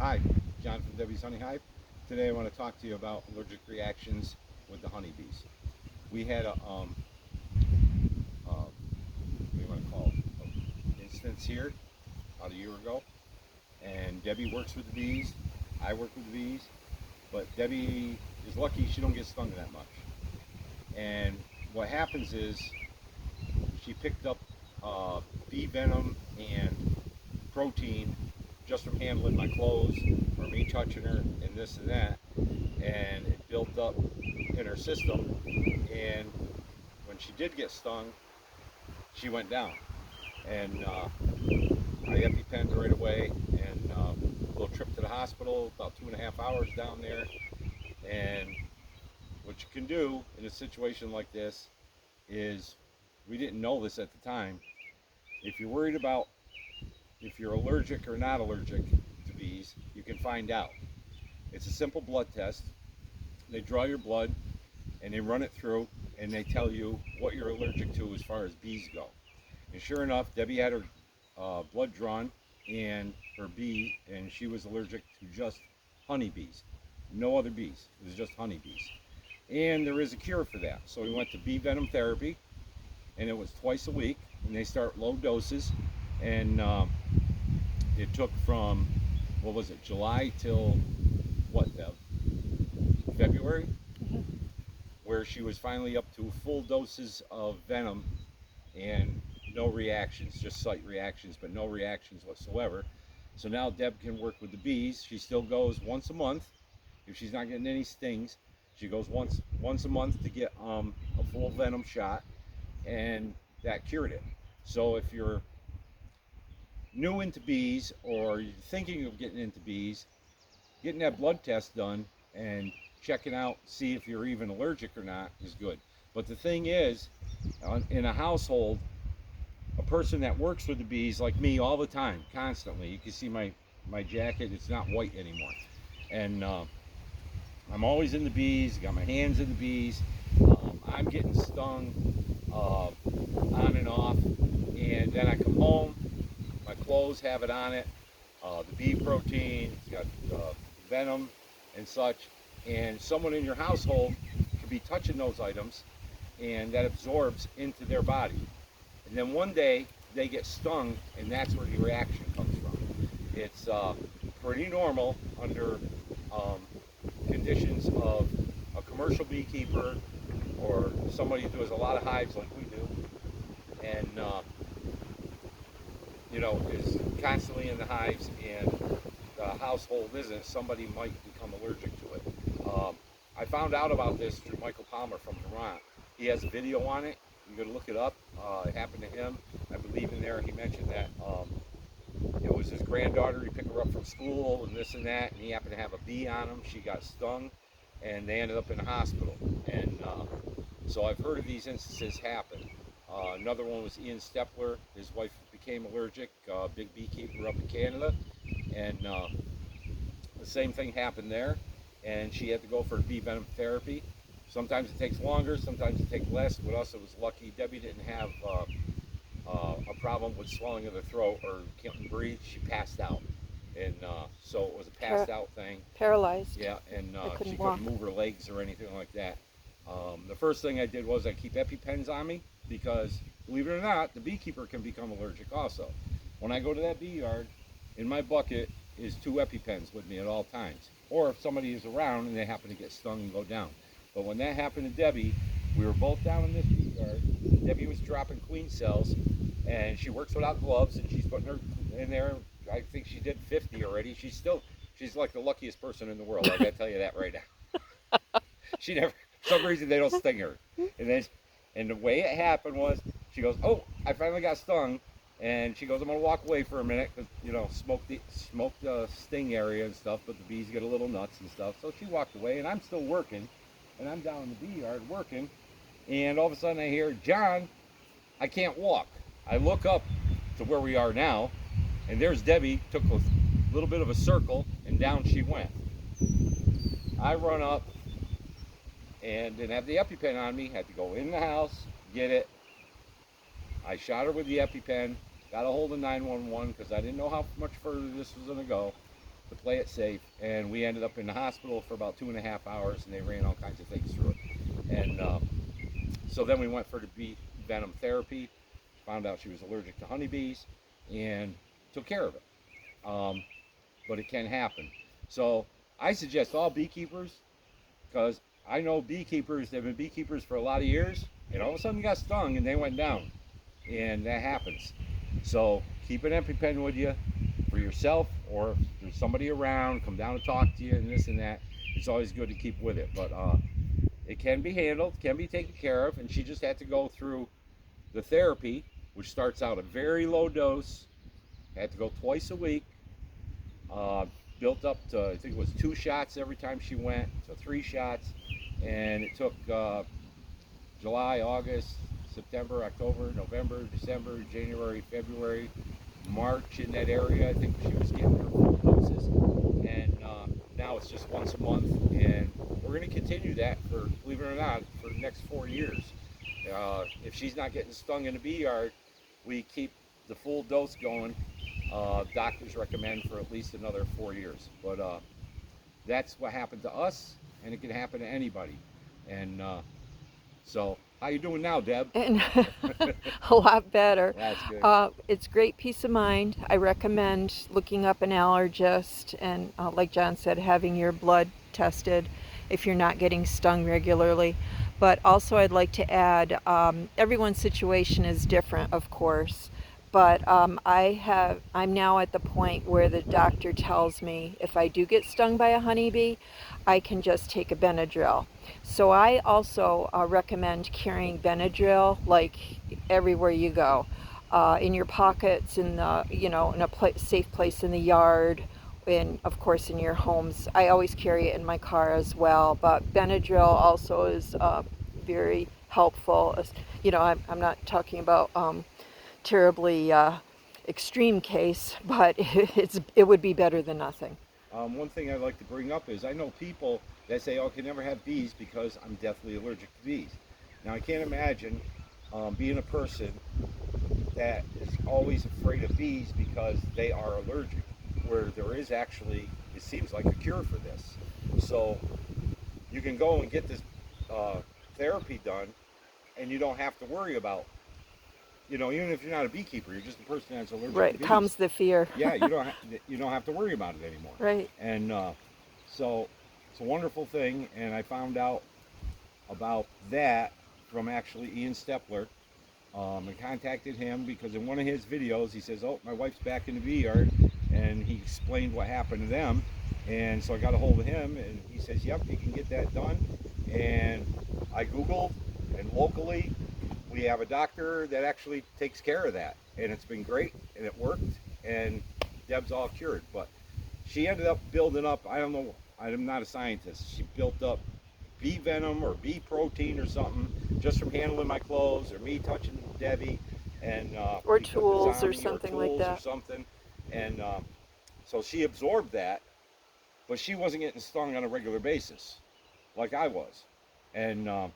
Hi, John from Debbie's Honey Hive. Today I want to talk to you about allergic reactions with the honeybees. We had what do you want to call it, instance here about a year ago, and Debbie works with the bees. I work with the bees, but Debbie is lucky she don't get stung that much. And what happens is she picked up bee venom and protein just from handling my clothes or me touching her and this and that, and it built up in her system. And when she did get stung, she went down, and I EpiPenned right away, and a little trip to the hospital, about 2.5 hours down there. And what you can do in a situation like this is, we didn't know this at the time, if you're worried about if you're allergic or not allergic to bees, you can find out. It's a simple blood test. They draw your blood and they run it through, and they tell you what you're allergic to as far as bees go. And sure enough, Debbie had her blood drawn and her bee, and she was allergic to just honeybees. No other bees. It was just honeybees. And there is a cure for that. So we went to bee venom therapy, and it was twice a week, and they start low doses. And it took from, what was it, July till what, Deb? February? Where she was finally up to full doses of venom and no reactions, just slight reactions, but no reactions whatsoever. So now Deb can work with the bees. She still goes once a month. If she's not getting any stings, she goes once a month to get a full venom shot, and that cured it. So if you're new into bees, or you're thinking of getting into bees, getting that blood test done and checking out, see if you're even allergic or not, is good. But the thing is, in a household, a person that works with the bees, like me, all the time, constantly, you can see my jacket, it's not white anymore. And I'm always in the bees, got my hands in the bees. I'm getting stung on and off. And then I come home, my clothes have it on it, the bee protein, it's got venom and such. And someone in your household could be touching those items, and that absorbs into their body. And then one day they get stung, and that's where the reaction comes from. It's pretty normal under conditions of a commercial beekeeper or somebody who does a lot of hives like we do, and is constantly in the hives, and the household isn't, somebody might become allergic to it. I found out about this through Michael Palmer from Vermont. He has a video on it. You can look it up. It happened to him. I believe in there he mentioned that it was his granddaughter. He picked her up from school and this and that, and he happened to have a bee on him. She got stung, and they ended up in the hospital. And so I've heard of these instances happen. Another one was Ian Stepler. His wife became allergic, big beekeeper up in Canada, and the same thing happened there, and she had to go for bee venom therapy. Sometimes it takes longer, sometimes it takes less. With us, it was lucky. Debbie didn't have a problem with swelling of the throat or couldn't breathe. She passed out, and so it was a passed out thing. Paralyzed. Yeah, and couldn't she walk. couldn't move her legs or anything like that. The first thing I did was I keep EpiPens on me, because believe it or not, the beekeeper can become allergic also. When I go to that bee yard, in my bucket is 2 EpiPens with me at all times. Or if somebody is around and they happen to get stung and go down. But when that happened to Debbie, we were both down in this bee yard. Debbie was dropping queen cells, and she works without gloves, and she's putting her in there. I think she did 50 already. She's like the luckiest person in the world. I gotta tell you that right now. She never, for some reason, they don't sting her. And the way it happened was, she goes, "Oh, I finally got stung," and she goes, "I'm gonna walk away for a minute, because smoke the sting area and stuff, but the bees get a little nuts and stuff." So she walked away, and I'm still working, and I'm down in the bee yard working, and all of a sudden I hear, "John, I can't walk." I look up to where we are now, and there's Debbie, took a little bit of a circle, and down she went. I run up and didn't have the EpiPen on me, had to go in the house, get it. I shot her with the EpiPen, got a hold of 911 because I didn't know how much further this was going to go. to play it safe, and we ended up in the hospital for about 2.5 hours, and they ran all kinds of things through it. And so then we went for the bee venom therapy, found out she was allergic to honeybees, and took care of it. But it can happen. So I suggest all beekeepers, because I know beekeepers that have been beekeepers for a lot of years, and all of a sudden got stung and they went down, and that happens. So keep an EpiPen with you for yourself, or if there's somebody around, come down and talk to you and this and that. It's always good to keep with it, but it can be handled, can be taken care of, and she just had to go through the therapy, which starts out at a very low dose, had to go twice a week, built up to, I think it was 2 shots every time she went, so 3 shots, and it took July, August, September, October, November, December, January, February, March, in that area. I think she was getting her full doses, and now it's just once a month, and we're going to continue that for, believe it or not, for the next 4 years. If she's not getting stung in a bee yard, we keep the full dose going. Doctors recommend for at least another 4 years, but that's what happened to us, and it can happen to anybody. And so how you doing now, Deb? And a lot better. That's good. It's great peace of mind. I recommend looking up an allergist and, like John said, having your blood tested if you're not getting stung regularly. But also I'd like to add, everyone's situation is different, of course. But I'm now at the point where the doctor tells me if I do get stung by a honeybee, I can just take a Benadryl. So I also recommend carrying Benadryl like everywhere you go, in your pockets, in the in a safe place in the yard, and of course in your homes. I always carry it in my car as well. But Benadryl also is very helpful. I'm not talking about terribly extreme case, but it would be better than nothing. One thing I'd like to bring up is I know people that say, "Oh, I can never have bees because I'm deathly allergic to bees." Now I can't imagine being a person that is always afraid of bees because they are allergic, where there is actually, it seems like, a cure for this. So you can go and get this therapy done, and you don't have to worry about, even if you're not a beekeeper, you're just a person that's allergic to Right, bees. calms the fear. Yeah, you don't have to worry about it anymore. Right. And so it's a wonderful thing, and I found out about that from actually Ian Stepler, and contacted him because in one of his videos he says, "Oh, my wife's back in the bee yard," and he explained what happened to them. And so I got a hold of him, and he says, "Yep, you can get that done." And I Googled, and locally we have a doctor that actually takes care of that, and it's been great, and it worked, and Deb's all cured. But she ended up building up, I don't know, I'm not a scientist, she built up bee venom or bee protein or something just from handling my clothes or me touching Debbie, and or tools or something like that. or something. And so she absorbed that, but she wasn't getting stung on a regular basis like I was. And I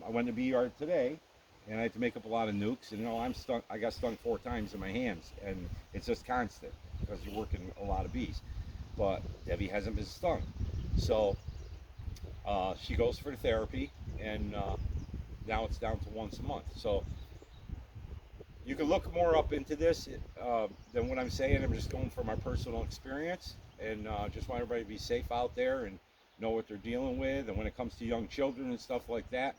went to bee yard today, and I had to make up a lot of nukes. And I'm stung. I got stung 4 times in my hands, and it's just constant because you're working a lot of bees. But Debbie hasn't been stung, so she goes for the therapy, and now it's down to once a month. So you can look more up into this than what I'm saying. I'm just going from my personal experience, and just want everybody to be safe out there and know what they're dealing with. And when it comes to young children and stuff like that,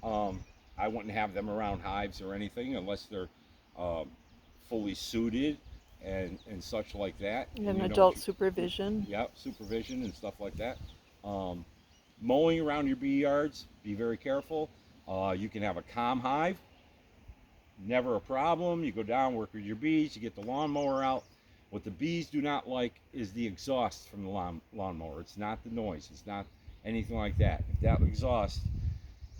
I wouldn't have them around hives or anything unless they're fully suited and such like that. And adult supervision. Yeah, supervision and stuff like that. Mowing around your bee yards, be very careful. You can have a calm hive, never a problem. You go down, work with your bees, you get the lawnmower out. What the bees do not like is the exhaust from the lawnmower. It's not the noise, it's not anything like that. If that exhaust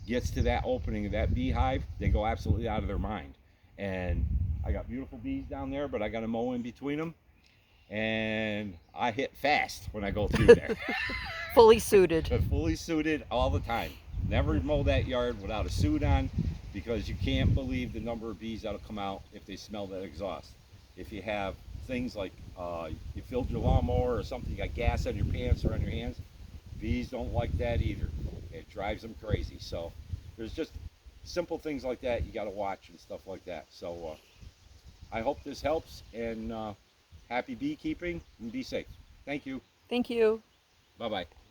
gets to that opening of that beehive, they go absolutely out of their mind. And I got beautiful bees down there, but I got to mow in between them, and I hit fast when I go through there. Fully suited. Fully suited all the time. Never mow that yard without a suit on, because you can't believe the number of bees that'll come out if they smell that exhaust. If you have things like you filled your lawnmower or something, you got gas on your pants or on your hands. Bees don't like that either. It drives them crazy. So there's just simple things like that you got to watch and stuff like that. So I hope this helps, and happy beekeeping and be safe. Thank you. Thank you. Bye bye.